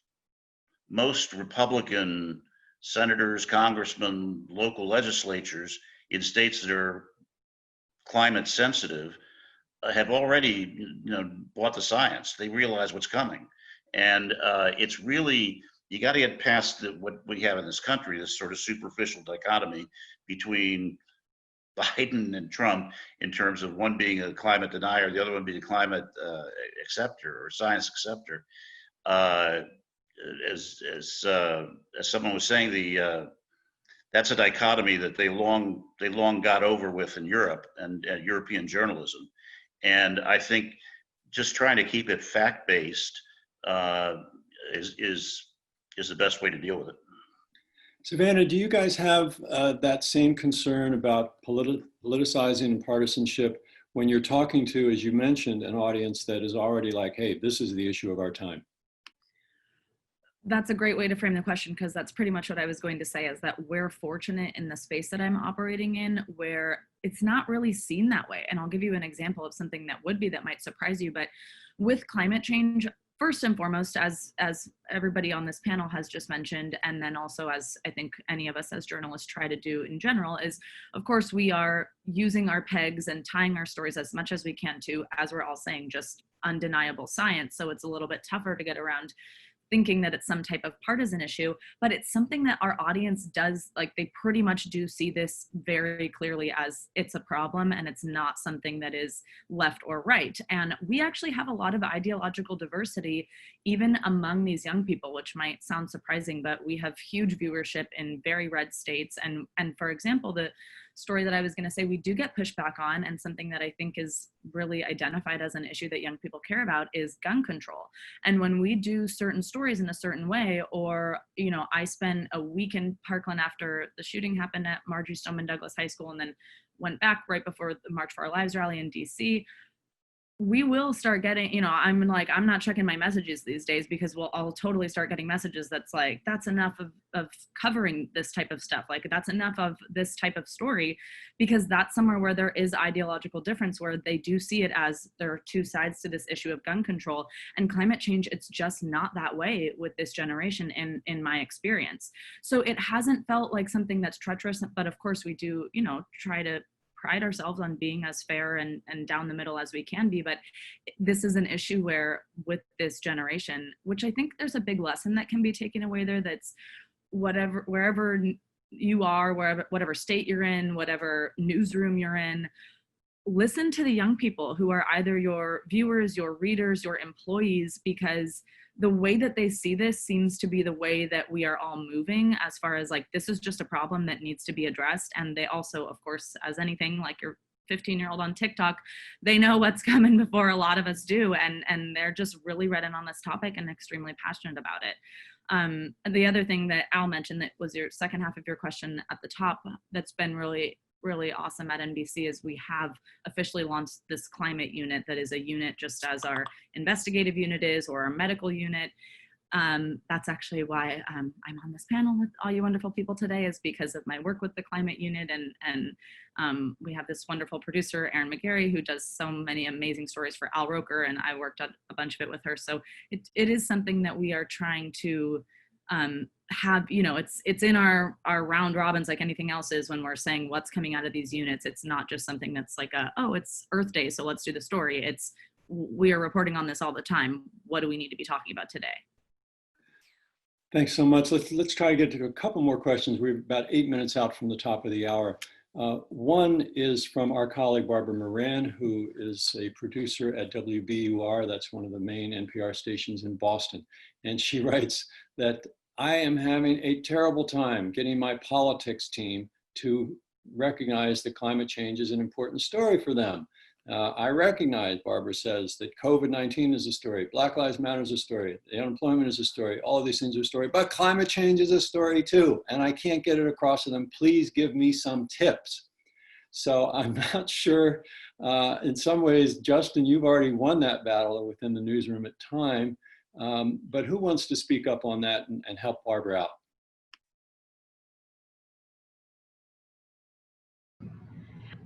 Republican senators, congressmen, local legislatures in states that are climate sensitive have already bought the science. They realize what's coming, and it's really, you got to get past what we have in this country, this sort of superficial dichotomy between Biden and Trump in terms of one being a climate denier, the other one being a climate acceptor or science acceptor. As someone was saying, that's a dichotomy that they long got over with in Europe and European journalism. And I think just trying to keep it fact-based is the best way to deal with it. Savannah, do you guys have that same concern about politicizing and partisanship when you're talking to, as you mentioned, an audience that is already like, hey, this is the issue of our time? That's a great way to frame the question, because that's pretty much what I was going to say, is that we're fortunate in the space that I'm operating in where it's not really seen that way. And I'll give you an example of something that might surprise you. But with climate change, first and foremost, as everybody on this panel has just mentioned, and then also as I think any of us as journalists try to do in general, is of course we are using our pegs and tying our stories as much as we can to, as we're all saying, just undeniable science. So it's a little bit tougher to get around thinking that it's some type of partisan issue, but it's something that our audience does, like, they pretty much do see this very clearly as it's a problem, and it's not something that is left or right. And we actually have a lot of ideological diversity even among these young people, which might sound surprising, but we have huge viewership in very red states. And for example, the story that I was going to say we do get pushback on, and something that I think is really identified as an issue that young people care about, is gun control. And when we do certain stories in a certain way, or, I spent a week in Parkland after the shooting happened at Marjorie Stoneman Douglas High School, and then went back right before the March for Our Lives rally in DC. We will start getting, I'm not checking my messages these days, because I'll totally start getting messages that's like, that's enough of covering this type of stuff. Like, that's enough of this type of story, because that's somewhere where there is ideological difference, where they do see it as there are two sides to this issue of gun control. And climate change, it's just not that way with this generation in my experience. So it hasn't felt like something that's treacherous, but of course we do, try to pride ourselves on being as fair and down the middle as we can be. But this is an issue where, with this generation, which I think there's a big lesson that can be taken away there, that's wherever you are, whatever state you're in, whatever newsroom you're in, listen to the young people who are either your viewers, your readers, your employees, because the way that they see this seems to be the way that we are all moving, as far as like, this is just a problem that needs to be addressed. And they also, of course, as anything, like your 15-year-old on TikTok, they know what's coming before a lot of us do. And they're just really read in on this topic and extremely passionate about it. And the other thing that Al mentioned, that was your second half of your question at the top, that's been really awesome at NBC, is we have officially launched this climate unit that is a unit just as our investigative unit is, or our medical unit. That's actually why I'm on this panel with all you wonderful people today, is because of my work with the climate unit. And we have this wonderful producer, Erin McGarry, who does so many amazing stories for Al Roker, and I worked on a bunch of it with her. So it is something that we are trying to have, it's in our round robins, like anything else is, when we're saying what's coming out of these units. It's not just something that's like it's Earth Day, so let's do the story. It's, we are reporting on this all the time. What do we need to be talking about today? Thanks so much. Let's try to get to a couple more questions. We're about 8 minutes out from the top of the hour. One is from our colleague, Barbara Moran, who is a producer at WBUR. That's one of the main NPR stations in Boston. And she writes that, I am having a terrible time getting my politics team to recognize that climate change is an important story for them. I recognize, Barbara says, that COVID-19 is a story, Black Lives Matter is a story, the unemployment is a story, all of these things are a story, but climate change is a story too, and I can't get it across to them. Please give me some tips. So I'm not sure, in some ways, Justin, you've already won that battle within the newsroom at Time, but who wants to speak up on that and help Barbara out?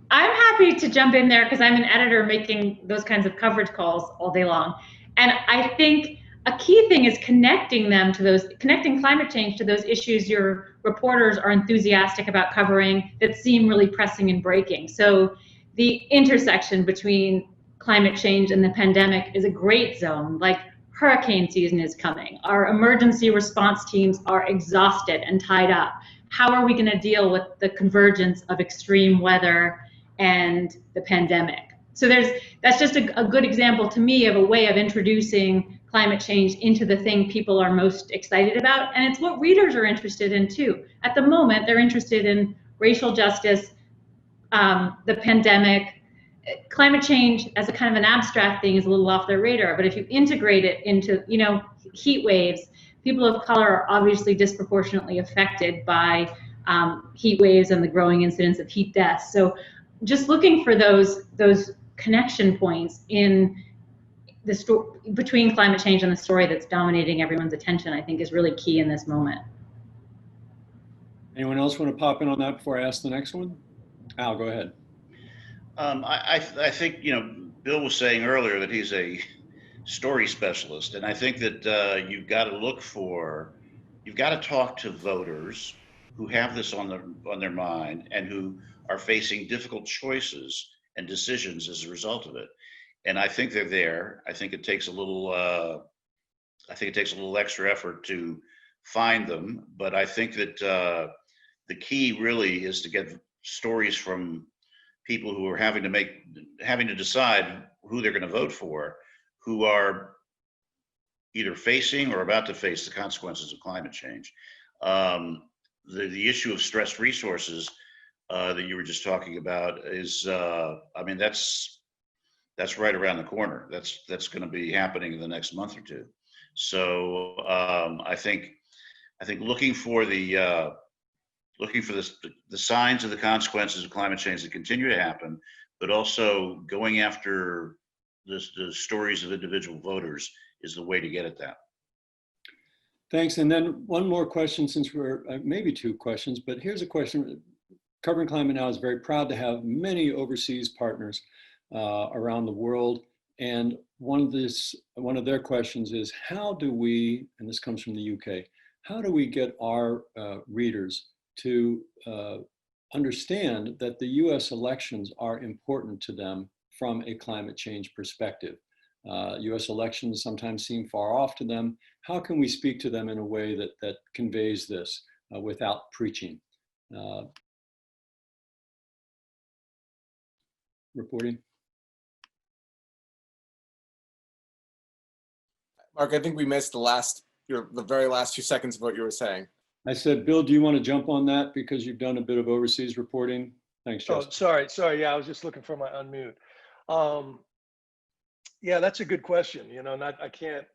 I'm happy to jump in there because I'm an editor making those kinds of coverage calls all day long. And I think a key thing is connecting climate change to those issues your reporters are enthusiastic about covering that seem really pressing and breaking. So the intersection between climate change and the pandemic is a great zone. Like, hurricane season is coming. Our emergency response teams are exhausted and tied up. How are we going to deal with the convergence of extreme weather and the pandemic? So that's just a good example to me of a way of introducing climate change into the thing people are most excited about. And it's what readers are interested in too. At the moment, they're interested in racial justice, the pandemic. Climate change as a kind of an abstract thing is a little off their radar, but if you integrate it into, heat waves, people of color are obviously disproportionately affected by heat waves and the growing incidence of heat deaths. So just looking for those connection points in the between climate change and the story that's dominating everyone's attention, I think, is really key in this moment. Anyone else want to pop in on that before I ask the next one? Al, go ahead. I think, Bill was saying earlier that he's a story specialist, and I think that you've got to talk to voters who have this on their mind and who are facing difficult choices and decisions as a result of it. And I think they're there. I think it takes a little extra effort to find them, but I think that the key really is to get stories from people who are having to decide who they're going to vote for, who are either facing or about to face the consequences of climate change. The issue of stressed resources that you were just talking about is, that's right around the corner. That's going to be happening in the next month or two. So I think looking for the signs of the consequences of climate change that continue to happen, but also going after the stories of individual voters is the way to get at that. Thanks. And then one more question, since we're maybe two questions, but here's a question. Covering Climate Now is very proud to have many overseas partners around the world. And one of their questions is, how do we, and this comes from the UK, how do we get our readers to understand that the US elections are important to them from a climate change perspective? US elections sometimes seem far off to them. How can we speak to them in a way that conveys this? without preaching. Reporting. Mark, I think we missed the very last 2 seconds of what you were saying. I said, Bill, do you want to jump on that because you've done a bit of overseas reporting? Thanks, Justin. Oh, sorry. Yeah, I was just looking for my unmute. Yeah, that's a good question. You know, I can't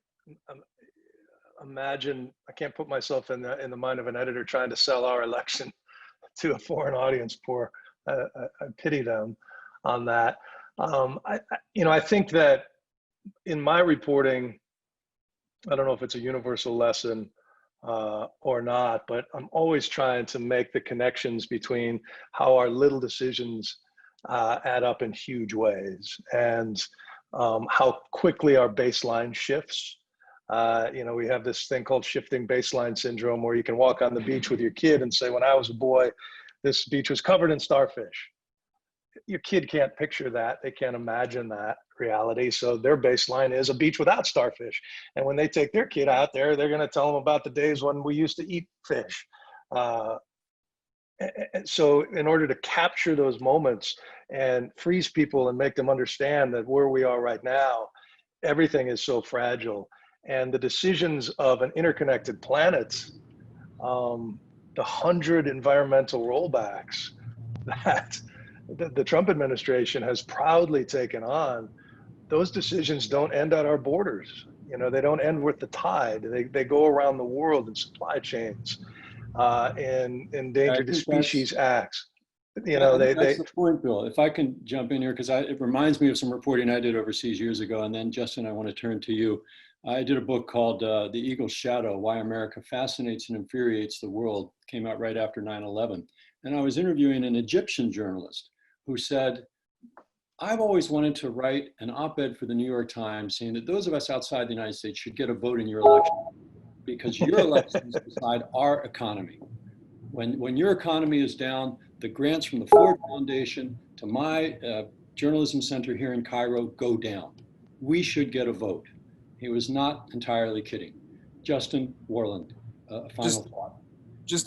imagine. I can't put myself in the mind of an editor trying to sell our election to a foreign audience. I pity them on that. I think that in my reporting, I don't know if it's a universal lesson or not, but I'm always trying to make the connections between how our little decisions add up in huge ways, and how quickly our baseline shifts. We have this thing called shifting baseline syndrome, where you can walk on the beach with your kid and say, when I was a boy, this beach was covered in starfish. Your kid can't picture that. They can't imagine that reality. So their baseline is a beach without starfish. And when they take their kid out there, they're going to tell them about the days when we used to eat fish. And so in order to capture those moments and freeze people and make them understand that where we are right now, everything is so fragile. And the decisions of an interconnected planet, the 100 environmental rollbacks that the Trump administration has proudly taken on, those decisions don't end at our borders. You know, they don't end with the tide. They go around the world in supply chains, in endangered species acts. That's the point, Bill. If I can jump in here, because it reminds me of some reporting I did overseas years ago. And then, Justin, I want to turn to you. I did a book called The Eagle's Shadow, Why America Fascinates and Infuriates the World. Came out right after 9/11. And I was interviewing an Egyptian journalist who said, I've always wanted to write an op-ed for the New York Times saying that those of us outside the United States should get a vote in your election, because your elections decide our economy. When your economy is down, the grants from the Ford Foundation to my journalism center here in Cairo go down. We should get a vote. He was not entirely kidding. Justin Worland, final thought.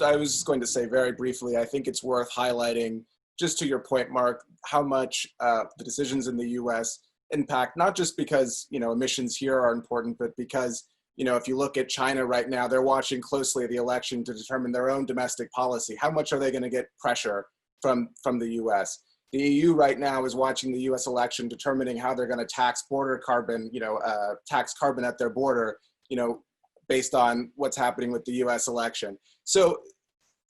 I was just going to say very briefly, I think it's worth highlighting, just to your point, Mark, how much the decisions in the US impact, not just because, emissions here are important, but because, if you look at China right now, they're watching closely the election to determine their own domestic policy. How much are they going to get pressure from the US? The EU right now is watching the US election, determining how they're going to tax border carbon, tax carbon at their border, based on what's happening with the US election. So,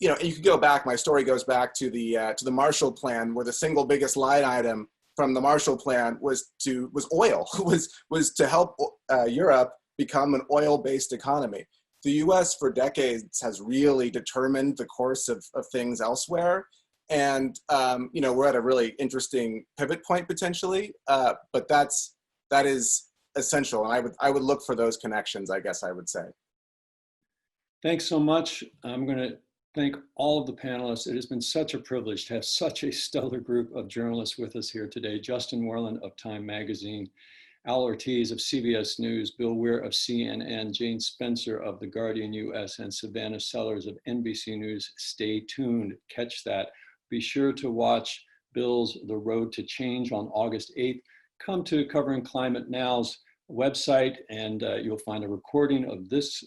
you could go back, my story goes back to the Marshall Plan, where the single biggest line item from the Marshall Plan was oil, was to help Europe become an oil-based economy. The US for decades has really determined the course of things elsewhere. And, we're at a really interesting pivot point potentially, but that is essential. And I would look for those connections, I guess I would say. Thanks so much. I'm going to thank all of the panelists. It has been such a privilege to have such a stellar group of journalists with us here today. Justin Worland of Time Magazine, Al Ortiz of CBS News, Bill Weir of CNN, Jane Spencer of The Guardian US, and Savannah Sellers of NBC News. Stay tuned, catch that. Be sure to watch Bill's The Road to Change on August 8th. Come to Covering Climate Now's website, and you'll find a recording of this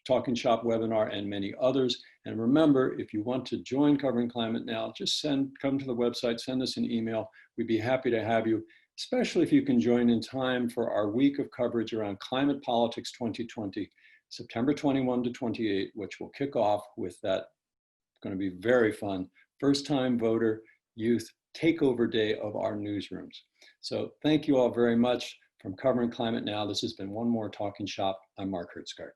Talking Shop webinar and many others. And remember, if you want to join Covering Climate Now, just come to the website, send us an email. We'd be happy to have you, especially if you can join in time for our week of coverage around Climate Politics 2020, September 21 to 28, which will kick off with that. It's going to be very fun. First time voter youth takeover day of our newsrooms. So thank you all very much. From Covering Climate Now, this has been one more Talking Shop. I'm Mark Hertzgart.